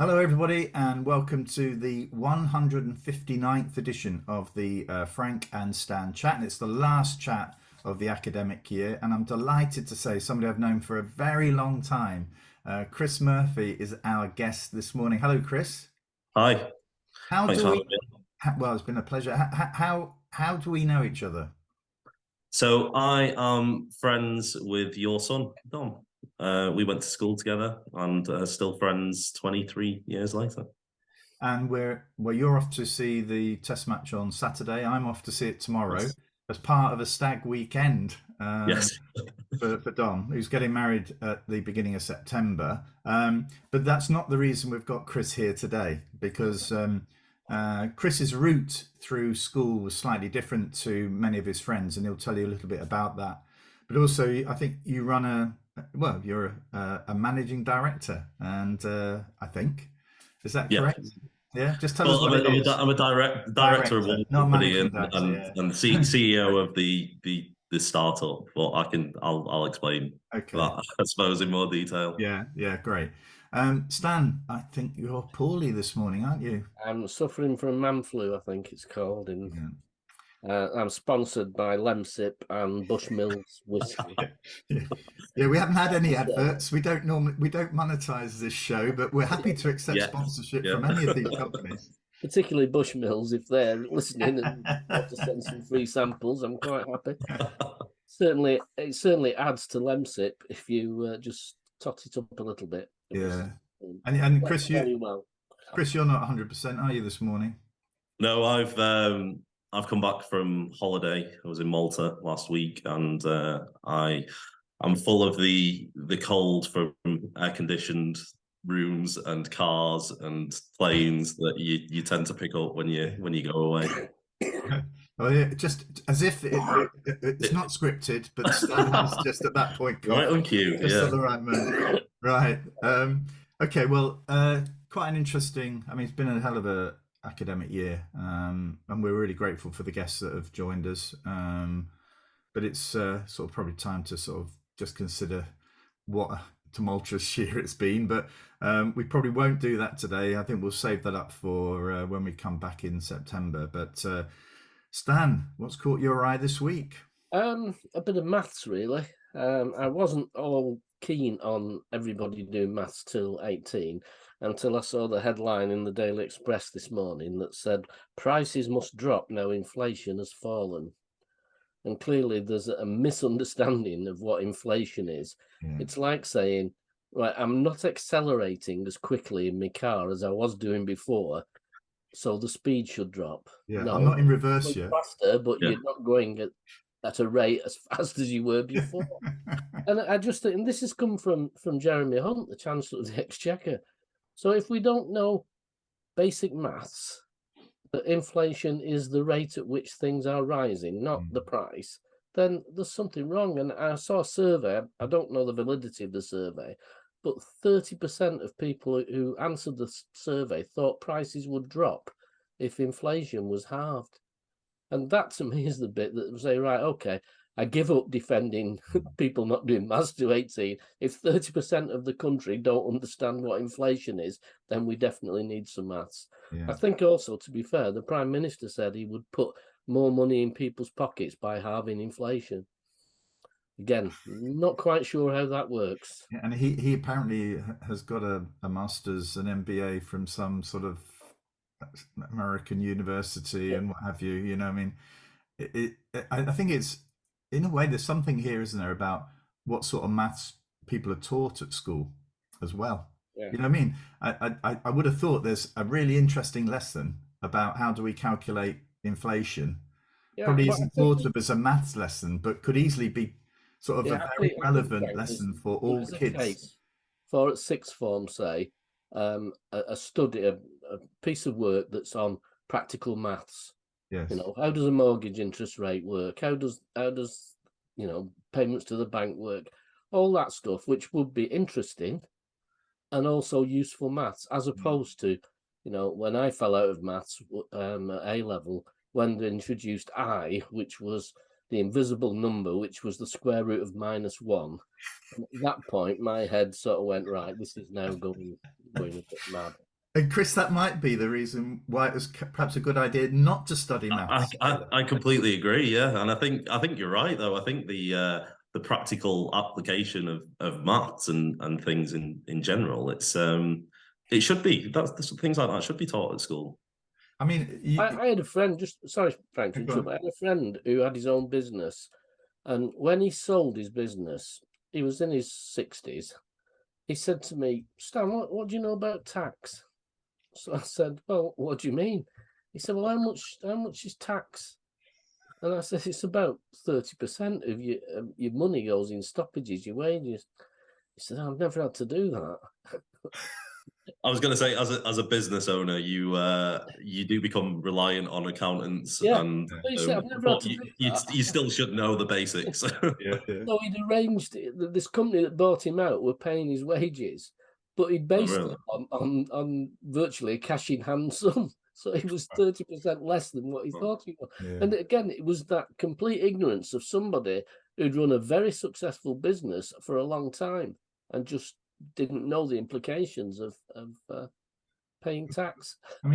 Hello, everybody, and welcome to the 159th edition of the Frank and Stan chat. And it's the last chat of the academic year, and I'm delighted to say somebody I've known for a very long time. Chris Murphy is our guest this morning. Hello, Chris. Hi, How thanks do for we? having me. Well, it's been a pleasure. How do we know each other? So I am friends with your son, Dom. We went to school together and still friends 23 years later. And you're off to see the test match on Saturday. I'm off to see it tomorrow Yes. as part of a stag weekend. Yes. For Dom, who's getting married at the beginning of September. But that's not the reason we've got Chris here today, because Chris's route through school was slightly different to many of his friends, and he'll tell you a little bit about that. But also, I think you run you're a managing director, and I think, is that Yeah. correct? Yeah, just tell us Well, what it is. I'm a director of Director, one not company managing and director. and, Yeah. and CEO of the startup. But I'll explain Okay. that, I suppose, in more detail. Yeah, yeah, great. Stan, I think you're poorly this morning, aren't you? I'm suffering from man flu, I think it's called. Yeah. I'm sponsored by Lemsip and Bushmills whiskey. Yeah. Yeah, we haven't had any So, adverts. We don't monetize this show, but we're happy to accept Yeah. sponsorship Yeah. from any of these companies. particularly Bushmills, if they're listening and want to send some free samples, I'm quite happy. It certainly adds to Lemsip if you just tot it up a little bit. Yeah. Um, And works very well. Chris, you're not 100%, are you, this morning? No, I've come back from holiday. I was in Malta last week, and I'm full of the cold from air conditioned rooms and cars and planes that you tend to pick up when you go away. Well, yeah, just as if it's not scripted, but Stan has just at that point Right coughed on cue, just at yeah. the right moment. Right. Okay. Well, quite an interesting. I mean, it's been a hell of a academic year, and we're really grateful for the guests that have joined us. But it's sort of probably time to sort of just consider what a tumultuous year it's been. But we probably won't do that today. I think we'll save that up for when we come back in September. But Stan, what's caught your eye this week? A bit of maths, really. I wasn't all keen on everybody doing maths till 18 until I saw the headline in the Daily Express this morning that said prices must drop now inflation has fallen. And clearly there's a misunderstanding of what inflation is. Yeah. It's like saying, right, I'm not accelerating as quickly in my car as I was doing before, so the speed should drop. Yeah, No, I'm not in reverse going yet. faster, but Yeah. you're not going at a rate as fast as you were before. And I just think, and this has come from Jeremy Hunt, the Chancellor of the Exchequer. So if we don't know basic maths, that inflation is the rate at which things are rising, not the price, then there's something wrong. And I saw a survey, I don't know the validity of the survey, but 30% of people who answered the survey thought prices would drop if inflation was halved. And that to me is the bit that would say, right, okay, I give up defending people not doing maths to 18. If 30% of the country don't understand what inflation is, then we definitely need some maths. Yeah. I think also, to be fair, the Prime Minister said he would put more money in people's pockets by halving inflation. Again, not quite sure how that works. Yeah, and he apparently has got a master's, an MBA from some sort of American university and what have you. You know, I mean, I think it's in a way there's something here, isn't there, about what sort of maths people are taught at school as well. Yeah. You know what I mean? I would have thought there's a really interesting lesson about how do we calculate inflation. Yeah, Probably but isn't thought of as a maths lesson, but could easily be sort of a very I think, relevant Frank, lesson for there all is a kids. case for at sixth form, say, a study, a piece of work that's on practical maths. Yes. You know, how does a mortgage interest rate work? How does payments to the bank work? All that stuff, which would be interesting and also useful maths, as opposed to, when I fell out of maths at A level, when they introduced I, which was the invisible number, which was the square root of -1. And at that point, my head sort of went, right, this is now going a bit mad. And Chris, that might be the reason why it was perhaps a good idea not to study maths. I completely agree. Yeah, and I think you're right though. I think the practical application of maths and things in general, it should be things like that should be taught at school. I mean, I had a friend, just sorry, Frank, to interrupt. I had a friend who had his own business, and when he sold his business, he was in his 60s. He said to me, Stan, what do you know about tax? So I said, well, what do you mean? He said, well, how much is tax? And I said, it's about 30% of your money goes in stoppages, your wages. He said, I've never had to do that. I was going to say, as a business owner, you do become reliant on accountants, Yeah, and but he said, I've never had to do that. you still should know the basics. yeah. So he'd arranged this company that bought him out were paying his wages, but he'd based really? it on virtually a cash in hand sum. So he was 30% less than what he thought he was. Yeah. And again, it was that complete ignorance of somebody who'd run a very successful business for a long time and just didn't know the implications of paying tax. I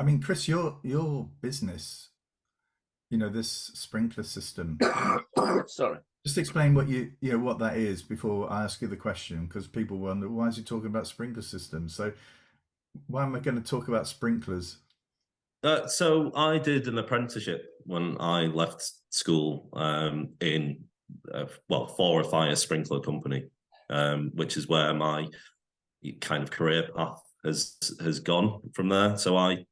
mean, Chris, your business, this sprinkler system. Sorry. Just explain what that is before I ask you the question, because people wonder why is he talking about sprinkler systems. So why am I going to talk about sprinklers? So I did an apprenticeship when I left school in for a fire sprinkler company, which is where my kind of career path has gone from there. So I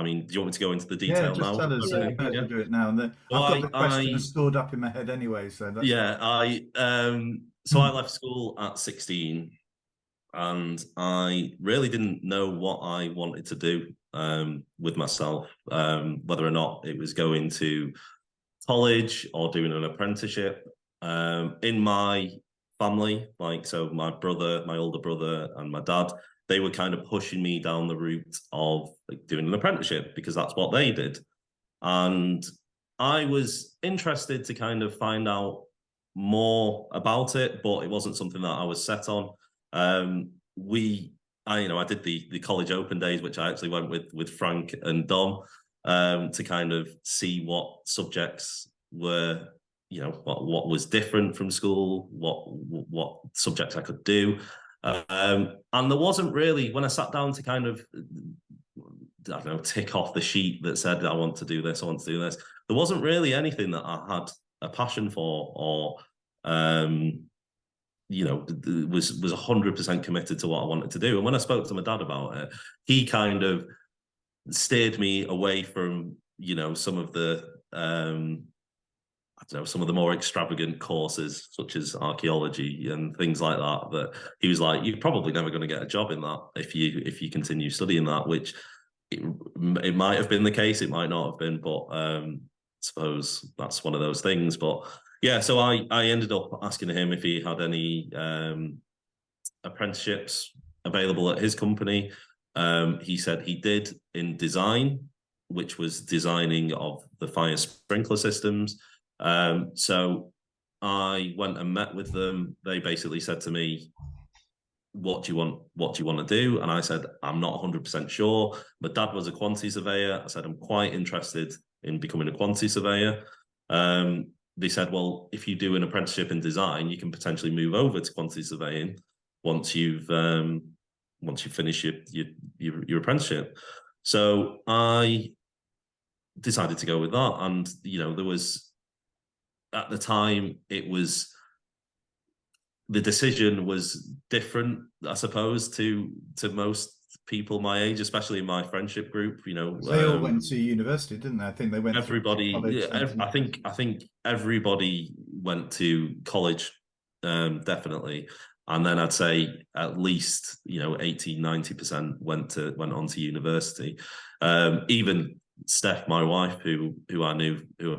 mean, do you want me to go into the detail just now? tell us. Yeah. You might as well do it now. And then So I've got the question stored up in my head anyway. So that's so I left school at 16, and I really didn't know what I wanted to do with myself, whether or not it was going to college or doing an apprenticeship. In my family, so my brother, my older brother, and my dad, they were kind of pushing me down the route of doing an apprenticeship because that's what they did. And I was interested to kind of find out more about it, but it wasn't something that I was set on. I did the college open days, which I actually went with Frank and Dom to kind of see what subjects were, what was different from school, what subjects I could do. And there wasn't really, when I sat down to kind of, I don't know, tick off the sheet that said, I want to do this, I want to do this, there wasn't really anything that I had a passion for or, was 100% committed to what I wanted to do. And when I spoke to my dad about it, he kind of steered me away from, some of the, some of the more extravagant courses such as archaeology and things like that. That he was like, you're probably never going to get a job in that if you continue studying that. Which it might have been the case, it might not have been, but I suppose that's one of those things. But yeah, so I ended up asking him if he had any apprenticeships available at his company. He said he did in design, which was designing of the fire sprinkler systems. So I went and met with them. They basically said to me, what do you want to do? And I said, I'm not 100% sure. My dad was a quantity surveyor. I said, I'm quite interested in becoming a quantity surveyor. They said, well, if you do an apprenticeship in design, you can potentially move over to quantity surveying once you finish your apprenticeship. So I decided to go with that. And, there was, at the time, the decision was different, I suppose, to most people my age, especially in my friendship group. They all went to university, didn't they? I think they went. Everybody, I think everybody went to college, definitely. And then I'd say at least 80-90% went on to university. Even Steph, my wife, who I've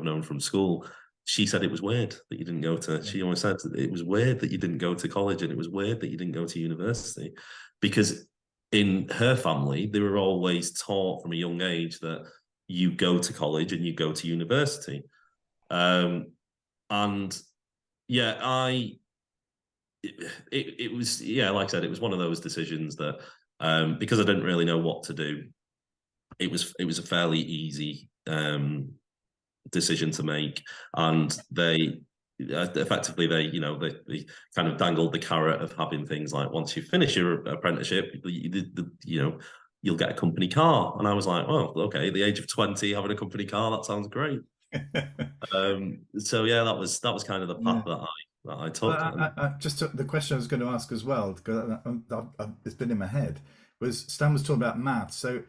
known from school, she said it was weird that you didn't go to. She always said it was weird that you didn't go to college, and it was weird that you didn't go to university, because in her family they were always taught from a young age that you go to college and you go to university. And yeah, it was, like I said, it was one of those decisions that because I didn't really know what to do. It was a fairly easy decision to make, and they effectively they kind of dangled the carrot of having things like, once you finish your apprenticeship, you'll get a company car. And I was like, well, okay, at the age of 20, having a company car, that sounds great. So yeah, that was kind of the path that I took. I just took the question I was going to ask as well, because it's been in my head. Was Stan was talking about maths. So,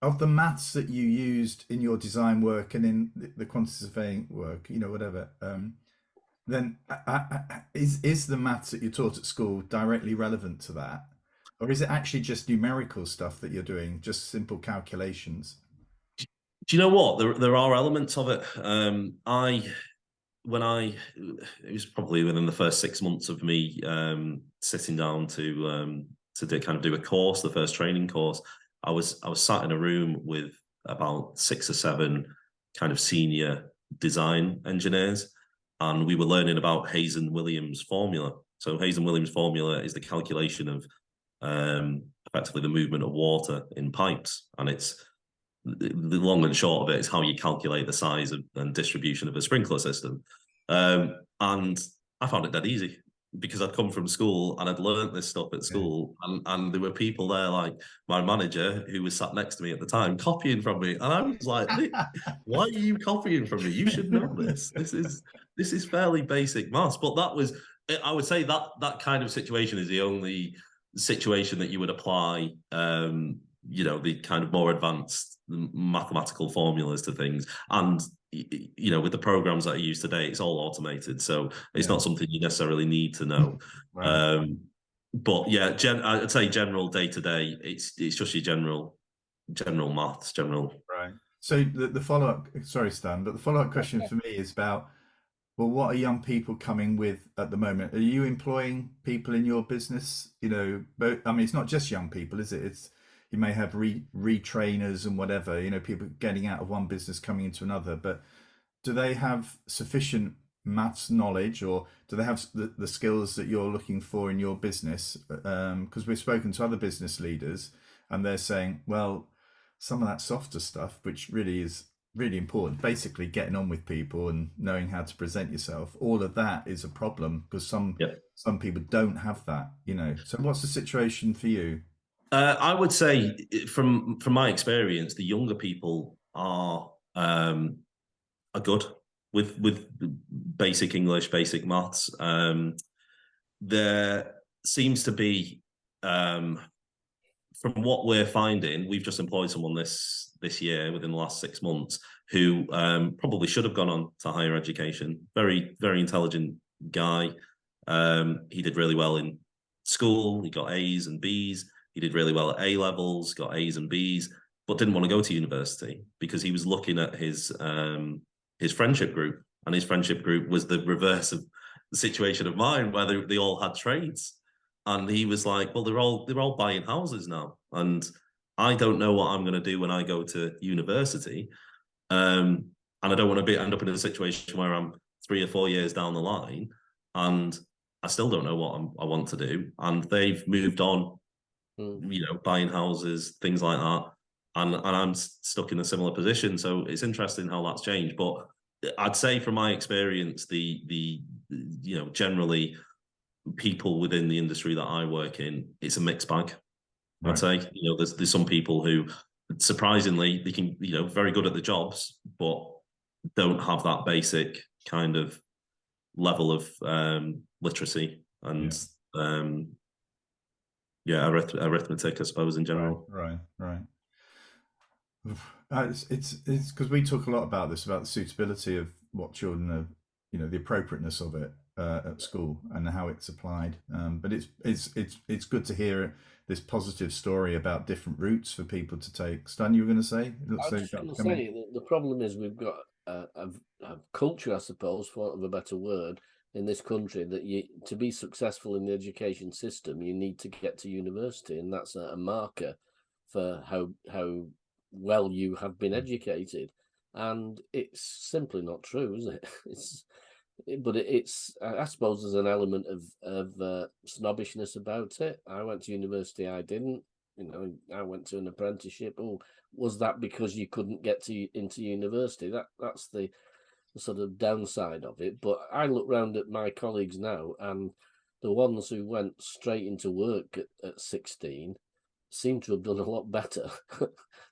of the maths that you used in your design work and in the quantity surveying work, whatever, then is the maths that you taught at school directly relevant to that, or is it actually just numerical stuff that you're doing, just simple calculations? Do you know what? There are elements of it. It was probably within the first 6 months of me sitting down to do a course, the first training course. I was sat in a room with about 6 or 7 kind of senior design engineers, and we were learning about Hazen-Williams formula. So Hazen-Williams formula is the calculation of effectively the movement of water in pipes, and it's the long and short of it is how you calculate the size and distribution of a sprinkler system. And I found it dead easy, because I'd come from school and I'd learned this stuff at school, and there were people there, like my manager, who was sat next to me at the time, copying from me, and I was like, why are you copying from me? You should know this. This is fairly basic maths. But I would say that kind of situation is the only situation that you would apply the kind of more advanced mathematical formulas to things. And with the programs that I use today, it's all automated, so it's not something you necessarily need to know. Right. But yeah, I'd say general day to day, it's just your general maths, Right. So the follow up, sorry Stan, but the follow up question for me is about, well, what are young people coming with at the moment? Are you employing people in your business? But I mean, it's not just young people, is it? You may have retrainers and whatever, people getting out of one business coming into another, but do they have sufficient maths knowledge, or do they have the skills that you're looking for in your business? Because we've spoken to other business leaders and they're saying, well, some of that softer stuff, which really is really important, basically getting on with people and knowing how to present yourself, all of that is a problem, because some people don't have that. So what's the situation for you? I would say, from my experience, the younger people are good with basic English, basic maths. There seems to be, from what we're finding, we've just employed someone this year within the last 6 months who probably should have gone on to higher education. Very, very intelligent guy. He did really well in school. He got A's and B's. He did really well at A levels, got A's and B's, but didn't want to go to university because he was looking at his friendship group, and his friendship group was the reverse of the situation of mine, where they all had trades, and he was like, well, they're all buying houses now, and I don't know what I'm going to do when I go to university, and I don't want to end up in a situation where I'm 3 or 4 years down the line and I still don't know what I want to do, and they've moved on. Buying houses, things like that, and I'm stuck in a similar position. So it's interesting how that's changed. But I'd say, from my experience, the generally people within the industry that I work in, it's a mixed bag. Right. I'd say there's some people who, surprisingly, they can very good at the jobs, but don't have that basic kind of level of literacy and arithmetic, I suppose, in general. Right. It's because we talk a lot about this, about the suitability of what children are, the appropriateness of it at school and how it's applied. But it's good to hear this positive story about different routes for people to take. Stan, you were going to say? I was just going to say, the problem is we've got a culture, I suppose, for want of a better word, in this country, that to be successful in the education system, you need to get to university, and that's a marker for how well you have been educated. And it's simply not true, is it? It's I suppose there's an element of snobbishness about it. I went to university, I didn't. I went to an apprenticeship. Oh, was that because you couldn't get into university? That's the sort of downside of it. But I look round at my colleagues now, and the ones who went straight into work at 16 seem to have done a lot better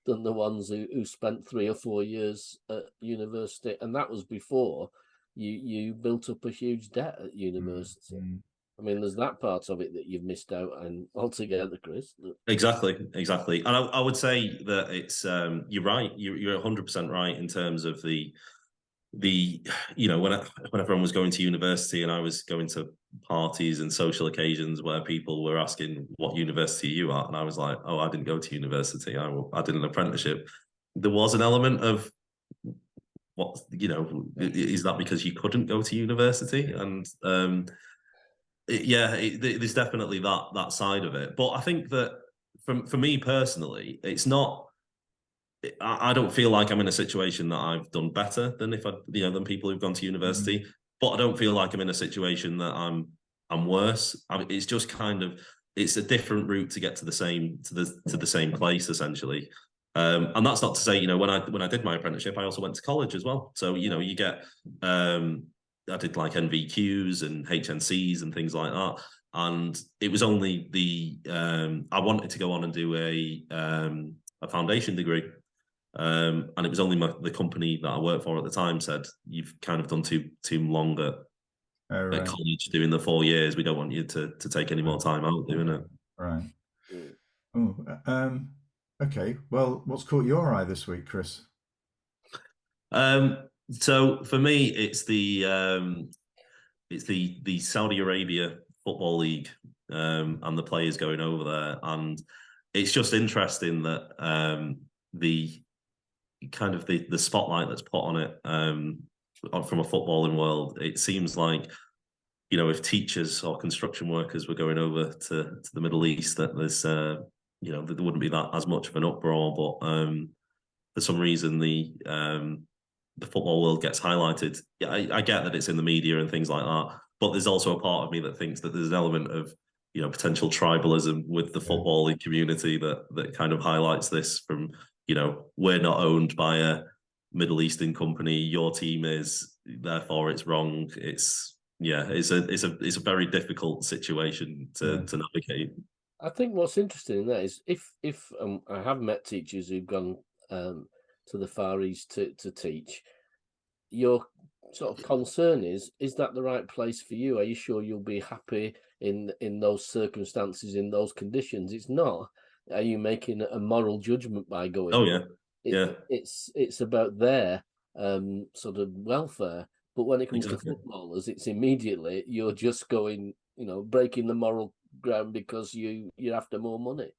than the ones who spent 3 or 4 years at university, and that was before you built up a huge debt at university. I mean, there's that part of it that you've missed out on altogether, Chris. Exactly. And I would say that it's you're right. You're 100% right in terms of the when everyone was going to university and I was going to parties and social occasions where people were asking what university are you at, and I was like, oh, I didn't go to university. I did an apprenticeship. There was an element of what is that because you couldn't go to university? And there's definitely that side of it. But I think that for me personally, it's not. I don't feel like I'm in a situation that I've done better than than people who've gone to university. But I don't feel like I'm in a situation that I'm worse. It's just kind of it's a different route to get to the same place essentially. And that's not to say when I did my apprenticeship, I also went to college as well. So you get I did like NVQs and HNCs and things like that. And it was only I wanted to go on and do a foundation degree. And it was only the company that I worked for at the time said, you've kind of done too long at college doing the 4 years. We don't want you to take any more time out doing it. Right. Oh, okay. Well, what's caught your eye this week, Chris? So for me, it's the Saudi Arabia Football League and the players going over there. And it's just interesting that the kind of the spotlight that's put on it from a footballing world. It seems like if teachers or construction workers were going over to the Middle East, that there's there wouldn't be that as much of an uproar. But for some reason the football world gets highlighted. Yeah, I get that it's in the media and things like that, but there's also a part of me that thinks that there's an element of potential tribalism with the footballing community that kind of highlights this from. We're not owned by a Middle Eastern company. Your team is, therefore it's wrong. It's a very difficult situation to navigate. I think what's interesting in that is if I have met teachers who've gone to the Far East to teach, your sort of concern is that the right place for you? Are you sure you'll be happy in those circumstances, in those conditions? It's not. Are you making a moral judgment by going? Oh yeah, It's about their sort of welfare. But when it comes to footballers, it's immediately you're just going, breaking the moral ground because you're after more money.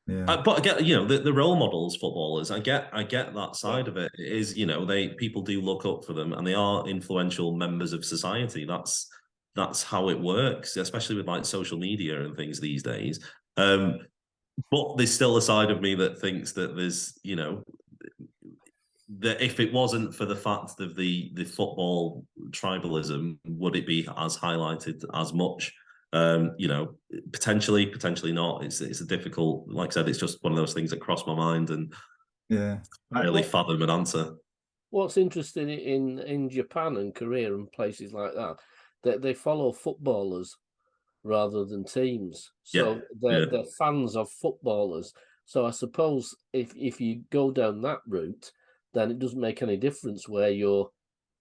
Yeah. But again, the role models, footballers, I get that side of it. It is, people do look up for them, and they are influential members of society. That's how it works, especially with like social media and things these days. But there's still a side of me that thinks that there's, that if it wasn't for the fact of the football tribalism, would it be as highlighted as much? Potentially not. It's a difficult, like I said, it's just one of those things that cross my mind and really fathom an answer. What's interesting in Japan and Korea and places like that they follow footballers rather than teams. So they're fans of footballers. So I suppose if you go down that route, then it doesn't make any difference where your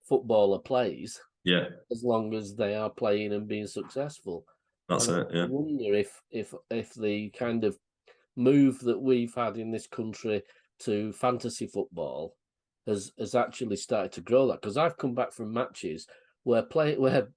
footballer plays. Yeah. As long as they are playing and being successful. That's it. Yeah. I wonder if the kind of move that we've had in this country to fantasy football has actually started to grow that, because I've come back from matches where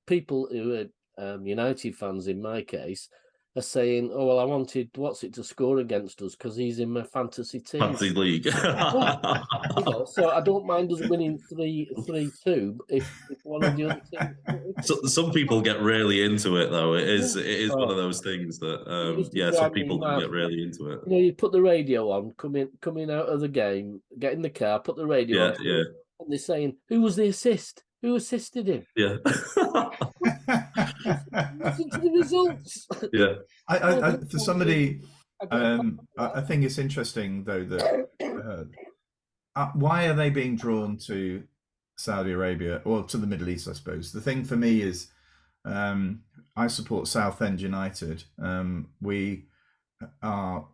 people who are United fans, in my case, are saying, "Oh well, I wanted to score against us because he's in my fantasy team, fantasy league." So I don't mind us winning 3-2 if one of the other teams. So some people get really into it, though. It is one of those things that some people get really into it. You put the radio on, coming out of the game, get in the car, put the radio on, and they're saying, "Who was the assist? Who assisted him?" Yeah. Listen to the results. Yeah. For somebody I get a point I think it's interesting though that why are they being drawn to Saudi Arabia or to the Middle East? I suppose the thing for me is I support Southend United. We are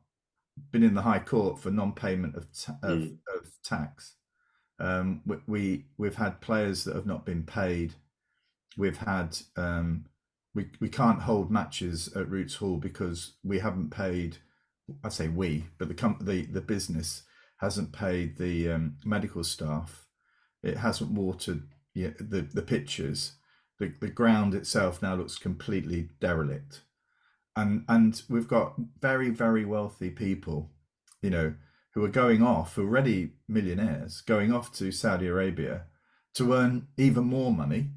been in the High Court for non-payment of tax. We've had players that have not been paid. We've had we can't hold matches at Roots Hall because we haven't paid. I say we, but the business hasn't paid the medical staff. It hasn't watered the pitches. The ground itself now looks completely derelict, and we've got very, very wealthy people, who are going off, already millionaires, going off to Saudi Arabia to earn even more money,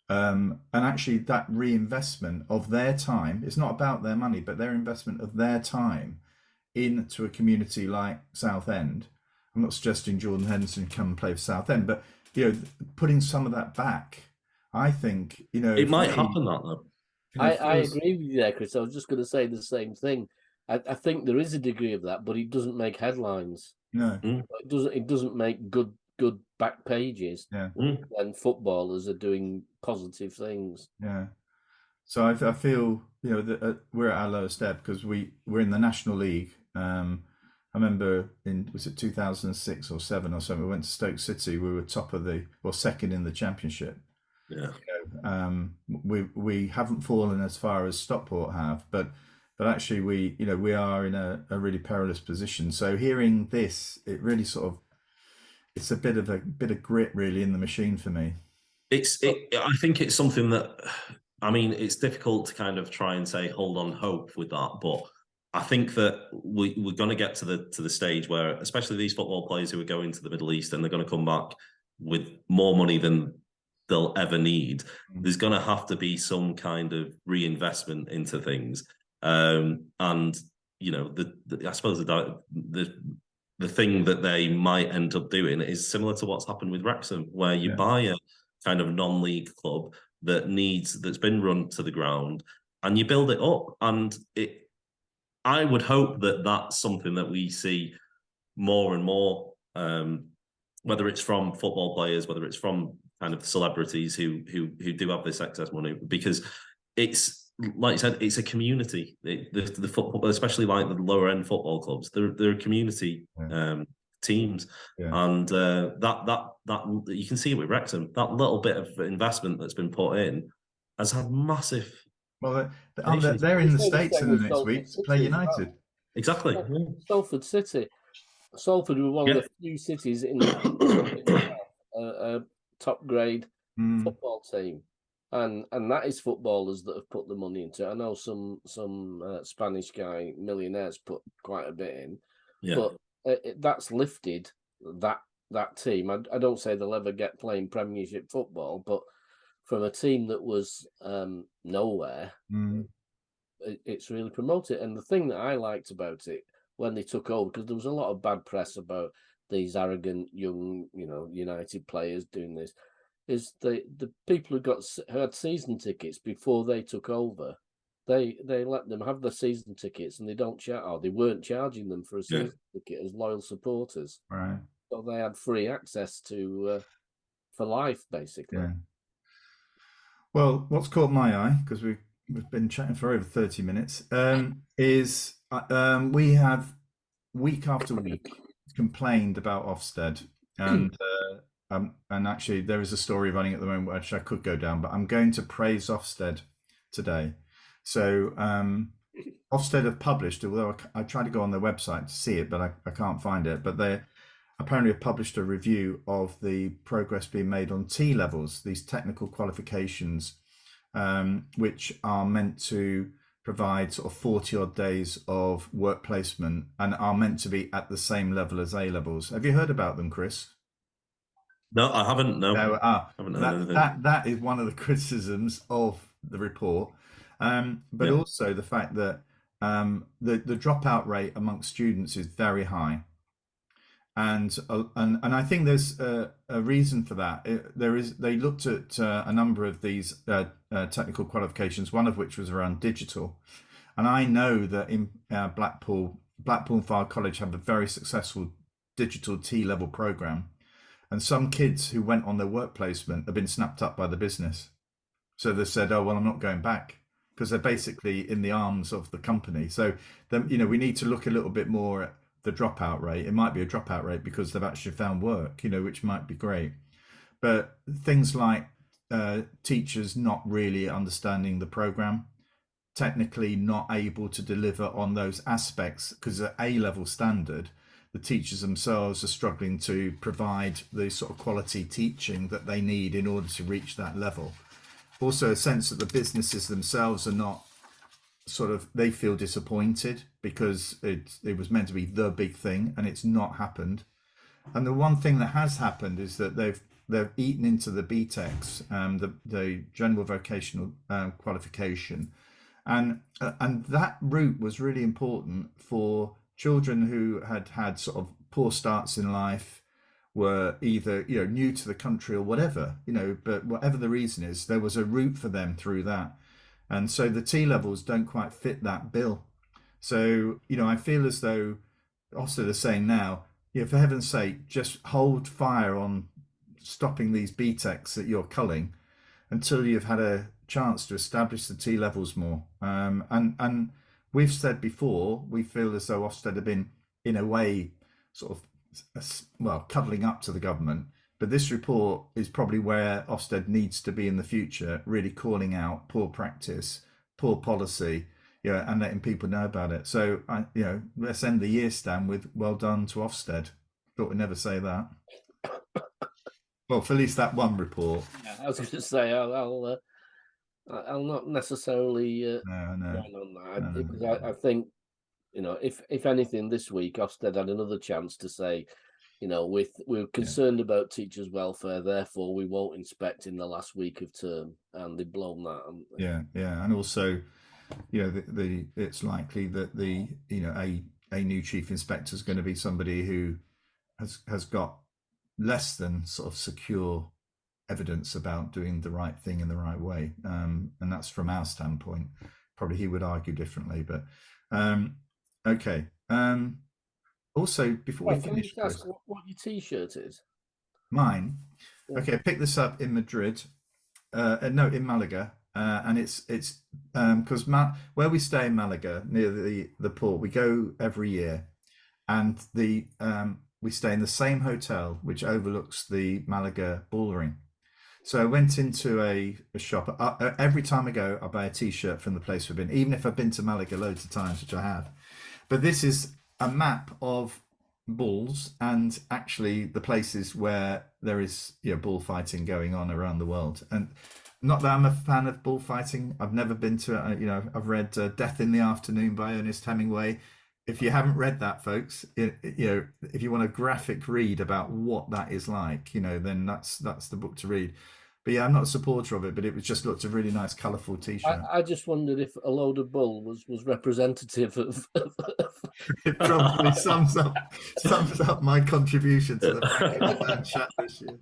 and actually that reinvestment of their time, it's not about their money, but their investment of their time into a community like Southend. I'm not suggesting Jordan Henderson come and play for Southend, but putting some of that back, I think, it might happen that though. I agree with you there, Chris. I was just going to say the same thing. I think there is a degree of that, but it doesn't make headlines. No, it doesn't make good back pages. Yeah, when footballers are doing positive things. Yeah, so I feel that we're at our lowest ebb because we're in the National League. I remember was it 2006 or 7 or something? We went to Stoke City. We were second in the Championship. Yeah. We haven't fallen as far as Stockport have, but actually we are in a really perilous position. So hearing this, it really it's a bit of grit really in the machine for me. I think it's something that, it's difficult to kind of try and say hold on hope with that, but I think that we're going to get to the stage where, especially these football players who are going to the Middle East and they're going to come back with more money than they'll ever need. There's going to have to be some kind of reinvestment into things, and I suppose the thing that they might end up doing is similar to what's happened with Wrexham, where you buy a kind of non-league club that's been run to the ground and you build it up. And I would hope that that's something that we see more and more, whether it's from football players, whether it's from kind of celebrities who do have this excess money, because it's, like you said, it's a community. The football, especially like the lower end football clubs, they're community teams, and that you can see it with Wrexham. That little bit of investment that's been put in has had massive. Well, they're in the States in the next week to play United. Well. Exactly. Salford City. Salford were one of the few cities in a top grade football team. And that is footballers that have put the money into it. I know some Spanish guy millionaires put quite a bit in, but that's lifted that team. I don't say they'll ever get playing Premiership football, but from a team that was nowhere, it's really promoted. And the thing that I liked about it when they took over, because there was a lot of bad press about these arrogant young, United players doing this, is the people who had season tickets before they took over, they let them have the season tickets and they weren't charging them for a season ticket as loyal supporters. Right. So they had free access to for life, basically. Yeah. Well, what's caught my eye, because we've been chatting for over 30 minutes, is we have week after week complained about Ofsted, and actually there is a story running at the moment which I could go down, but I'm going to praise Ofsted today. So Ofsted have published, although I tried to go on their website to see it, but I can't find it, but they apparently have published a review of the progress being made on T levels, these technical qualifications, which are meant to provide sort of 40 odd days of work placement and are meant to be at the same level as A levels. Have you heard about them, Chris? No, I haven't. No, I haven't heard anything. That is one of the criticisms of the report, but also the fact that the dropout rate amongst students is very high. And I think there's a reason for that. They looked at a number of these technical qualifications, one of which was around digital, And I know that in Blackpool and Fylde College have a very successful digital T-level program, and some kids who went on their work placement have been snapped up by the business. So they said, "Oh well, I'm not going back," because they're basically in the arms of the company. So then, we need to look a little bit more at the dropout rate. It might be a dropout rate because they've actually found work, which might be great. But things like teachers not really understanding the program, technically not able to deliver on those aspects because at A-level standard, the teachers themselves are struggling to provide the sort of quality teaching that they need in order to reach that level. Also, a sense that the businesses themselves are not they feel disappointed because it was meant to be the big thing and it's not happened. And the one thing that has happened is that they've eaten into the BTECs, the general vocational qualification, and that route was really important for children who had sort of poor starts in life, were either new to the country or whatever, but whatever the reason is, there was a route for them through that. And so the T levels don't quite fit that bill. So I feel as though Ofsted are saying now, for heaven's sake, just hold fire on stopping these BTECs that you're culling until you've had a chance to establish the T levels more. And we've said before, we feel as though Ofsted have been, in a way, sort of, cuddling up to the government. But this report is probably where Ofsted needs to be in the future, really calling out poor practice, poor policy, and letting people know about it. So, let's end the year, Stan, with well done to Ofsted. Thought we'd never say that. Well, for at least that one report. Yeah, I was going to say I'll not necessarily No. on that because I think if anything this week Ofsted had another chance to say, we're concerned about teachers' welfare, therefore we won't inspect in the last week of term, and they've blown that. Yeah, and also, it's likely that a new chief inspector is going to be somebody who has got less than sort of secure evidence about doing the right thing in the right way, and that's from our standpoint. Probably he would argue differently, but okay. Also, before we finish, can I just ask what your T-shirt is? Mine. Yeah. Okay, I picked this up in Madrid. No, in Malaga, and it's because where we stay in Malaga near the port, we go every year, and we stay in the same hotel which overlooks the Malaga bullring. So I went into a shop. Every time I go, I buy a T-shirt from the place we've been, even if I've been to Malaga loads of times, which I have. But this is a map of bulls and actually the places where there is bullfighting going on around the world. And not that I'm a fan of bullfighting. I've never been to it. I've read Death in the Afternoon by Ernest Hemingway. If you haven't read that, folks, if you want a graphic read about what that is like, then that's the book to read. But yeah, I'm not a supporter of it, but it just looked a really nice, colourful T-shirt. I just wondered if a load of bull was representative of. It probably sums up my contribution to the Franklin chat this year.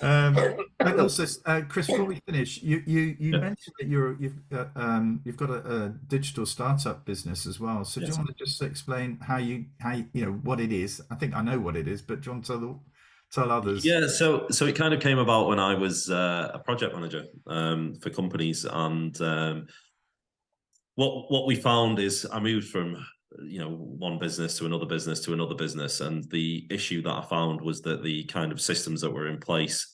And also, Chris, before we finish, you mentioned that you've got a digital startup business as well. So do you want to just explain how what it is? I think I know what it is, but do you want to tell others? Yeah, so it kind of came about when I was a project manager for companies, and what we found is I moved from one business to another business to another business, and the issue that I found was that the kind of systems that were in place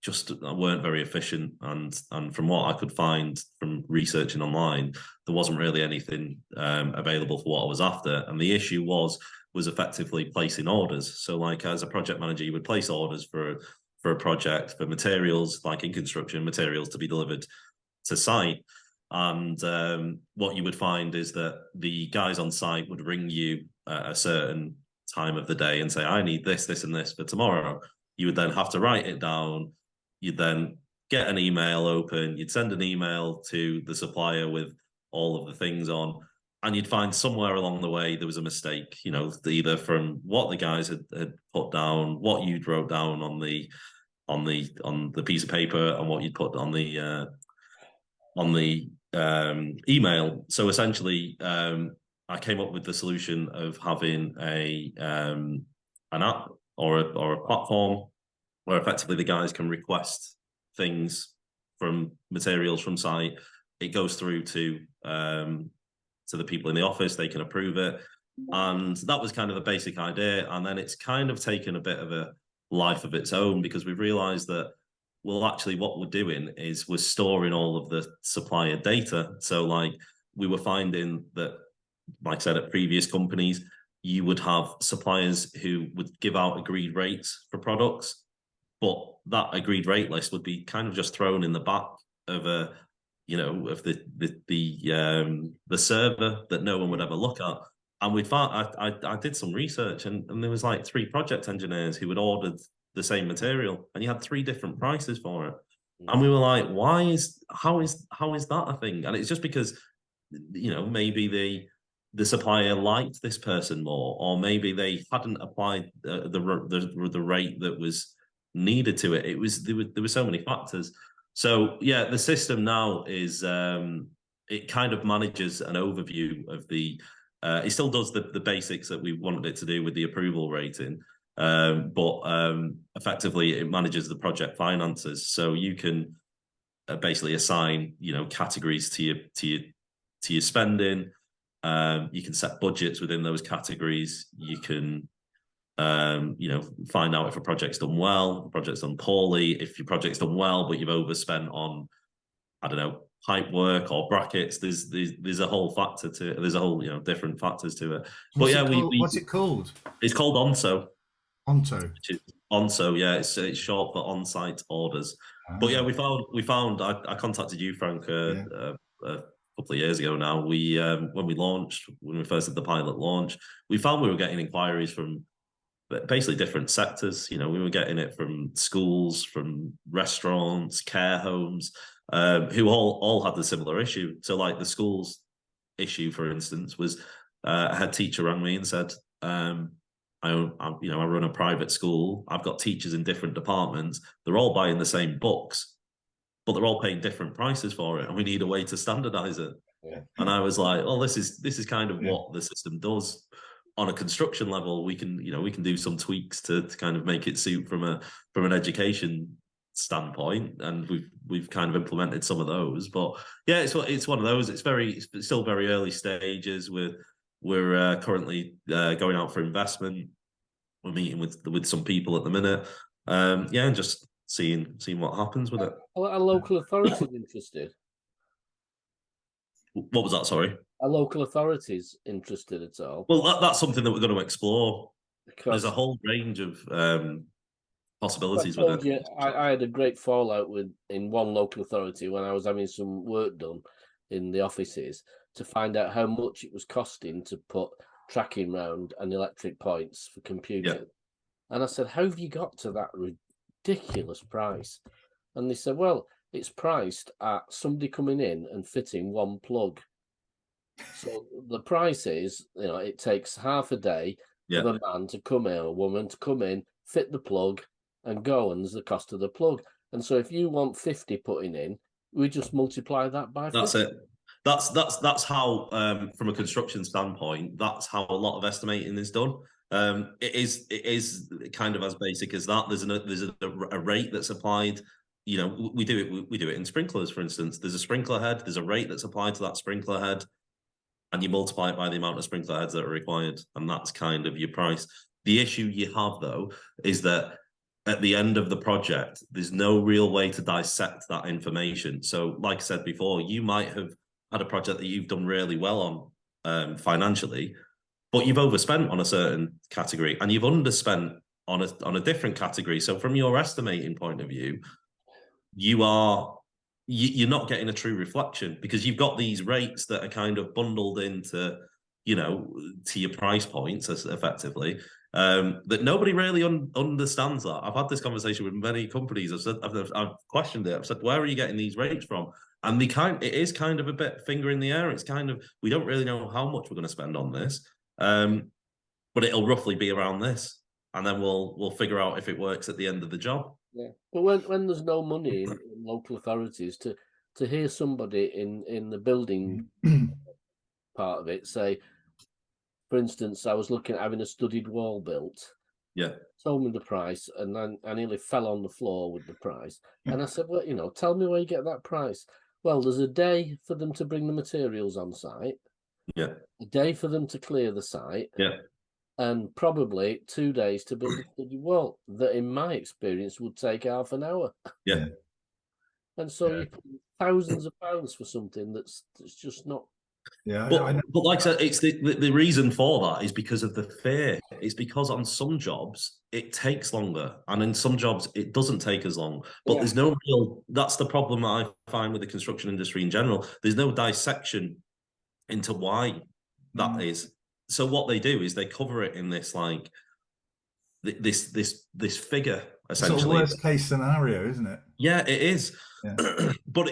just weren't very efficient, and from what I could find from researching online, there wasn't really anything available for what I was after. And the issue was effectively placing orders. So like as a project manager, you would place orders for a project, for materials, like in construction, materials to be delivered to site. And what you would find is that the guys on site would ring you at a certain time of the day and say, I need this, this, and this for tomorrow. You would then have to write it down. You'd then get an email open. You'd send an email to the supplier with all of the things on. And you'd find somewhere along the way there was a mistake, either from what the guys had put down, what you'd wrote down on the piece of paper, and what you'd put on the email. So essentially, I came up with the solution of having an app or a platform where effectively the guys can request things from materials from site. It goes through to the people in the office. They can approve it, and that was kind of the basic idea. And then it's kind of taken a bit of a life of its own because we've realised that, well, actually, what we're doing is we're storing all of the supplier data. So, like, we were finding that, like I said, at previous companies, you would have suppliers who would give out agreed rates for products, but that agreed rate list would be kind of just thrown in the back of of the server that no one would ever look at. And we found I did some research, and there was like 3 project engineers who had ordered the same material, and you had 3 different prices for it. And we were like, how is that a thing? And it's just because, maybe the supplier liked this person more, or maybe they hadn't applied the rate that was needed to it. There were so many factors. So yeah, the system now is it kind of manages an overview of the. It still does the basics that we wanted it to do with the approval rating, but effectively it manages the project finances. So you can basically assign categories to your spending. You can set budgets within those categories. You can find out if a project's done well, a project's done poorly. If your project's done well, but you've overspent on, I don't know, pipe work or brackets, there's a whole factor to it. There's a whole, different factors to it. What's it called? It's called ONSO. ONSO. ONSO, yeah, it's short for on-site orders. But yeah, we found. I contacted you, Frank, a couple of years ago now. When we first did the pilot launch, we found we were getting inquiries from basically different sectors. We were getting it from schools, from restaurants, care homes, who all had the similar issue. So, like the schools issue, for instance, was a head teacher rang me and said, I run a private school. I've got teachers in different departments. They're all buying the same books, but they're all paying different prices for it, and we need a way to standardize it. Yeah. And I was like, well, this is kind of what the system does. On a construction level, we can do some tweaks to kind of make it suit from an education standpoint, and we've kind of implemented some of those. But yeah, it's one of those. It's still very early stages. We're currently going out for investment. We're meeting with some people at the minute. And just seeing what happens with it. Are local authorities interested? What was that? Sorry. Are local authorities interested at all? Well, that's something that we're going to explore. Because there's a whole range of possibilities with it. I had a great fallout in one local authority when I was having some work done in the offices to find out how much it was costing to put tracking round and electric points for computing. Yeah. And I said, how have you got to that ridiculous price? And they said, well, it's priced at somebody coming in and fitting one plug. So the price is, it takes half a day for the man to come in, or a woman to come in, fit the plug and go, and there's the cost of the plug. And so if you want 50 putting in, we just multiply that by 50. That's it. That's how, from a construction standpoint, that's how a lot of estimating is done. It is kind of as basic as that. There's a rate that's applied. We do it in sprinklers, for instance. There's a sprinkler head. There's a rate that's applied to that sprinkler head, and you multiply it by the amount of sprinkler heads that are required, and that's kind of your price. The issue you have, though, is that at the end of the project, there's no real way to dissect that information. So, like I said before, you might have had a project that you've done really well on financially, but you've overspent on a certain category and you've underspent on a different category. So from your estimating point of view, you're not getting a true reflection because you've got these rates that are kind of bundled into, to your price points effectively, that nobody really understands that. I've had this conversation with many companies. I've questioned it. I've said, where are you getting these rates from? And it is kind of a bit finger in the air. It's kind of, we don't really know how much we're going to spend on this, but it'll roughly be around this, and then we'll figure out if it works at the end of the job. Yeah, but when there's no money in local authorities to to hear somebody in the building part of it say, for instance, I was looking at having a studded wall built. Yeah. Told me the price, and then I nearly fell on the floor with the price. And I said, well, you know, tell me where you get that price. Well, there's a day for them to bring the materials on site, Yeah. a day for them to clear the site, Yeah. and probably 2 days to build a studded wall. That, in my experience, would take half an hour. Yeah. And so Yeah. you pay thousands of pounds for something that's just not. Yeah, But like I said, it's the reason for that is because of the fear. It's because on some jobs it takes longer, and in some jobs it doesn't take as long. But there's no real. That's the problem I find with the construction industry in general. There's no dissection into why that is. So what they do is they cover it in this like this figure essentially. It's a worst case scenario, isn't it? Yeah, it is. Yeah. but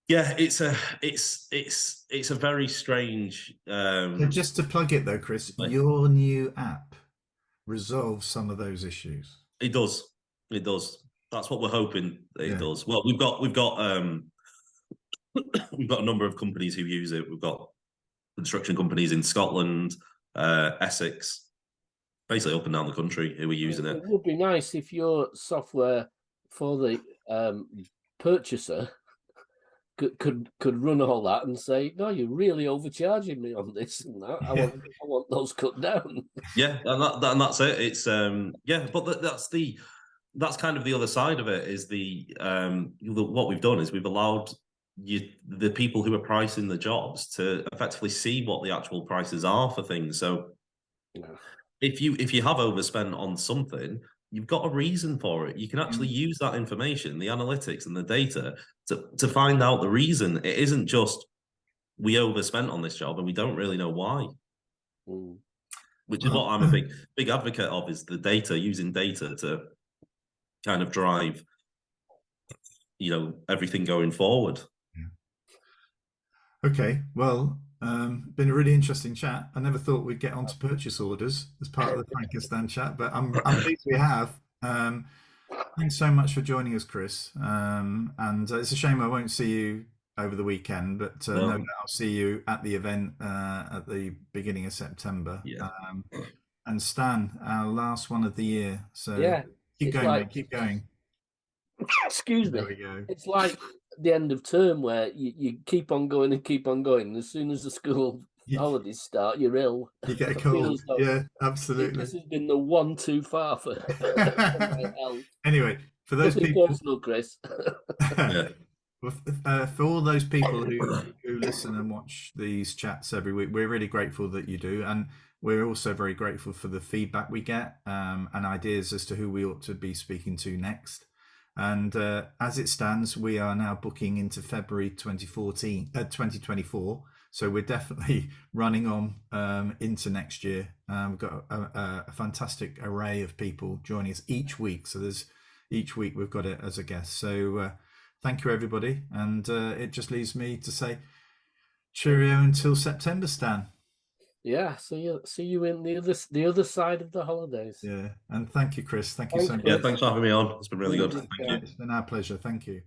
yeah, it's a very strange. So just to plug it though, Chris, your new app resolves some of those issues. It does. It does. That's what we're hoping it does. Well, we've got we've got a number of companies who use it. We've got construction companies in Scotland, Essex, basically up and down the country who are using it. It would be nice if your software for the purchaser could run all that and say, no, you're really overcharging me on this and that. I want those cut down. Yeah, and that's it. It's but that's kind of the other side of it. Is what we've done is we've allowed the people who are pricing the jobs to effectively see what the actual prices are for things. So if you have overspent on something, you've got a reason for it. You can actually use that information, the analytics and the data to find out the reason. It isn't just we overspent on this job and we don't really know why. Which is what I'm a big advocate of, is the data, using data to kind of drive, everything going forward. Okay, well, been a really interesting chat. I never thought we'd get onto purchase orders as part of the Frankenstein chat, but I'm pleased we have. Thanks so much for joining us, Chris. And it's a shame I won't see you over the weekend, but no doubt I'll see you at the event at the beginning of September. Yeah. And Stan, our last one of the year. So keep going, mate, keep going. Excuse me. There we go. It's like the end of term where you keep on going and keep on going. As soon as the school holidays start, you're ill. You get a cold. Yeah, absolutely. This has been the one too far for my health. Anyway, for those people, personal, Chris. For all those people who listen and watch these chats every week, we're really grateful that you do, and we're also very grateful for the feedback we get and ideas as to who we ought to be speaking to next. And as it stands, we are now booking into February 2024. So we're definitely running on into next year. We've got a fantastic array of people joining us each week. So each week we've got it as a guest. So thank you, everybody. And it just leaves me to say cheerio until September, Stan. Yeah, see you in the other side of the holidays. Yeah, and thank you, Chris. Thank you so much. Yeah, thanks for having me on. It's been really good. Thank you. It's been our pleasure. Thank you.